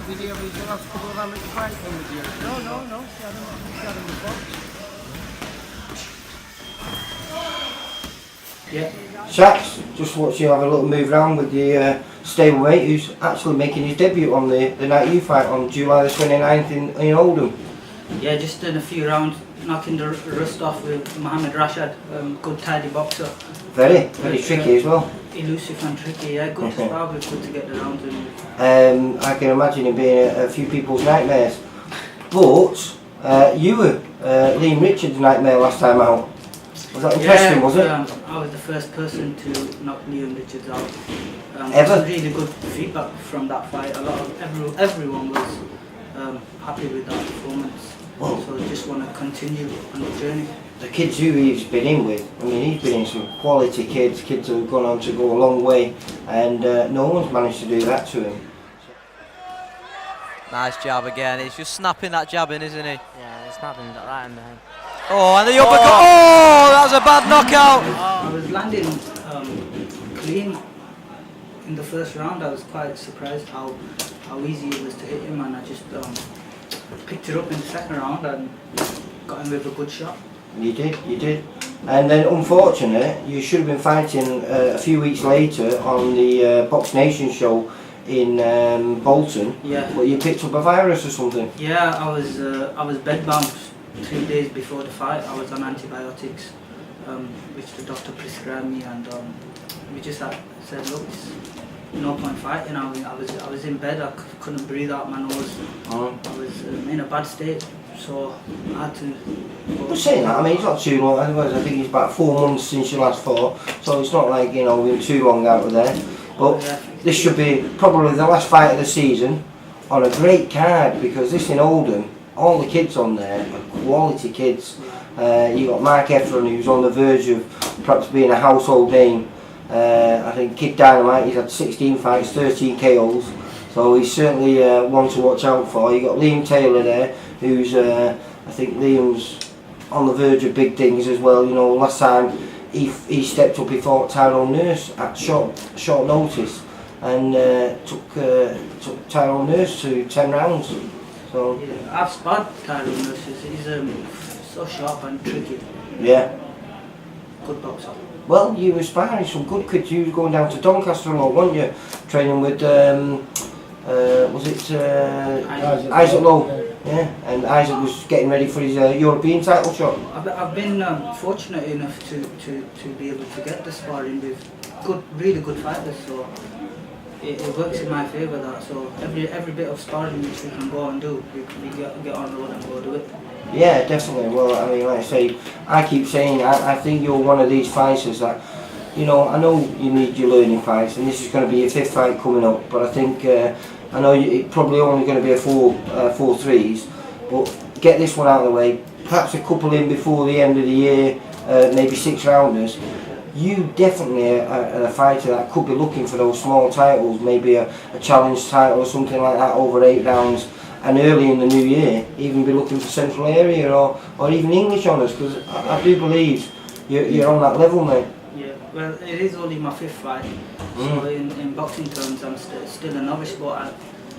Did he have his last couple of amateur fights on with you? No. He had him before. Yeah. Shax, just watch you have a little move around with the stablemate who's actually making his debut on the night you fight on July the 29th in Oldham. Yeah, just done a few rounds, knocking the rust off with Mohammed Rashad, good tidy boxer. Very tricky as well. Elusive and tricky, yeah, good to spar with, good to get the rounds in. I can imagine him being a few people's nightmares. But you were Liam Richards' nightmare last time out. Was that interesting, was it? I was the first person to knock Liam Richards out. Ever? Really good feedback from that fight. A lot of everyone was happy with that performance. Well, so I just want to continue on the journey. The kids who he's been in with, I mean, he's been in some quality kids who have gone on to go a long way, and no one's managed to do that to him. Nice jab again. He's just snapping that jab in, isn't he? Yeah, he's snapping that right in there. Oh, and the uppercut. Oh, that was a bad knockout. I was landing clean in the first round. I was quite surprised how easy it was to hit him, and I just picked it up in the second round and got him with a good shot. You did. And then unfortunately, you should have been fighting a few weeks later on the Box Nation show in Bolton. Yeah. But you picked up a virus or something. Yeah, I was bedbound 3 days before the fight. I was on antibiotics, which the doctor prescribed me, and we just said, look, it's no point fighting. I was in bed. I couldn't breathe out my nose. I was in a bad state. So I had to. But saying that, I mean, it's not too long. Otherwise, I think it's about 4 months since you last fought. So it's not like, you know, we're too long out of there. But this should be probably the last fight of the season on a great card, because this in Oldham, all the kids on there are quality kids. You got Mark Efron, who's on the verge of perhaps being a household name. I think Kid Dynamite, he's had 16 fights, 13 KOs. So he's certainly one to watch out for. You got Liam Taylor there, who's I think Liam's on the verge of big things as well. You know, last time he stepped up, he fought Tyrone Nurse at short notice, and took Tyrone Nurse to 10 rounds. So yeah, I've sparred Tyrone Nurse. He's so sharp and tricky. Yeah. Good boxer. Well, you were sparring some good kids. You were going down to Doncaster a lot, weren't you? Training with was it Isaac Lowe? Yeah, and Isaac was getting ready for his European title shot. I've been fortunate enough to be able to get the sparring with really good fighters, so it works in my favour. That so every bit of sparring which we can go and do, we get on the road and go do it. Yeah, definitely. Well, I mean, like I say, I keep saying, I think you're one of these fighters that, you know, I know you need your learning fights, and this is going to be your 5th fight coming up, but I think, I know it's probably only going to be a 4 threes, but get this one out of the way, perhaps a couple in before the end of the year, maybe 6 rounders. You definitely are a fighter that could be looking for those small titles, maybe a challenge title or something like that over 8 rounds, and early in the new year, even be looking for Central Area or even English honours, because I do believe you're on that level, mate. Yeah, well, it is only my 5th fight, so in boxing terms I'm still a novice, but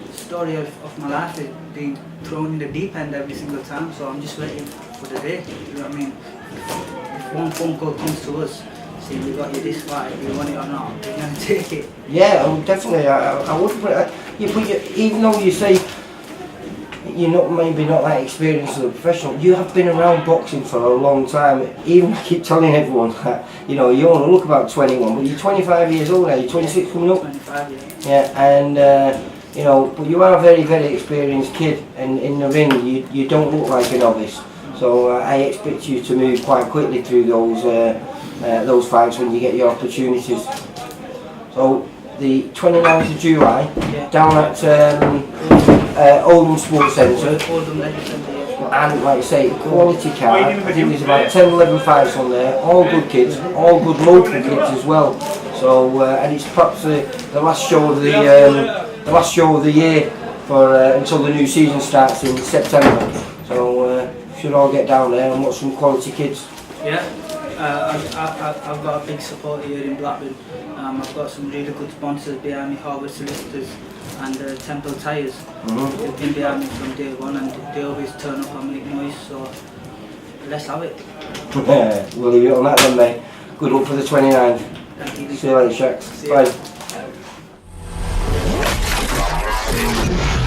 the story of my life is being thrown in the deep end every single time, so I'm just waiting for the day, you know what I mean? If one phone call comes to us, saying we got you this fight, you want it or not, we're going to take it. Yeah, definitely, I would, but even though you say you're maybe not that experienced as a professional, you have been around boxing for a long time. Even I keep telling everyone that, you know, you only look about 21, but you're 25 years old now, you're 26 coming up. 25, yeah. Yeah, and you know, but you are a very, very experienced kid, and in the ring you don't look like a novice. So I expect you to move quite quickly through those fights when you get your opportunities. So the 29th of July, down at Oldham Sports Centre, and like I say, quality card. I think there's about 10-11 fights on there, all good kids, all good local kids as well. So and it's perhaps the last show of the last show of the year for until the new season starts in September. So should all get down there and watch some quality kids. Yeah, I've got a big support here in Blackburn. I've got some really good sponsors behind me, Harvard Solicitors and Temple Tyres. They've been behind me from day one and they always turn up and make noise, so let's have it. Yeah, we'll leave it on that then, mate. Good luck for the 29th. Thank you. See you later, Shaq. See you. Bye.